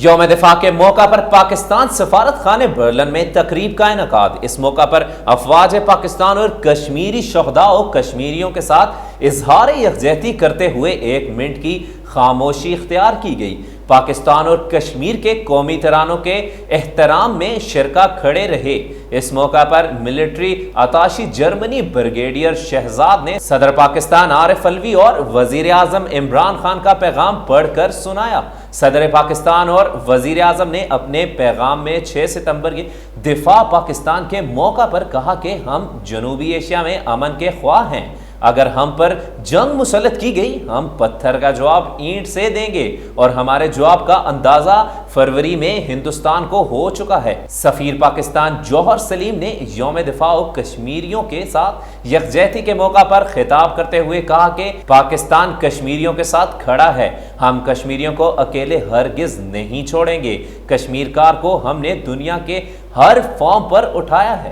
یوم دفاع کے موقع پر پاکستان سفارت خانے برلن میں تقریب کا انعقاد۔ اس موقع پر افواج پاکستان اور کشمیری شہداء و کشمیریوں کے ساتھ اظہار یکجہتی کرتے ہوئے 1 منٹ کی خاموشی اختیار کی گئی۔ پاکستان اور کشمیر کے قومی ترانوں کے احترام میں شرکاء کھڑے رہے۔ اس موقع پر ملٹری اتاشی جرمنی بریگیڈیئر شہزاد نے صدر پاکستان عارف الوی اور وزیر اعظم عمران خان کا پیغام پڑھ کر سنایا۔ صدر پاکستان اور وزیر اعظم نے اپنے پیغام میں 6 ستمبر کی دفاع پاکستان کے موقع پر کہا کہ ہم جنوبی ایشیا میں امن کے خواہ ہیں۔ اگر ہم پر جنگ مسلط کی گئی، ہم پتھر کا جواب اینٹ سے دیں گے، اور ہمارے جواب کا اندازہ فروری میں ہندوستان کو ہو چکا ہے۔ سفیر پاکستان جوہر سلیم نے یوم دفاع و کشمیریوں کے ساتھ یکجہتی کے موقع پر خطاب کرتے ہوئے کہا کہ پاکستان کشمیریوں کے ساتھ کھڑا ہے۔ ہم کشمیریوں کو اکیلے ہرگز نہیں چھوڑیں گے۔ کشمیر کار کو ہم نے دنیا کے ہر فارم پر اٹھایا ہے۔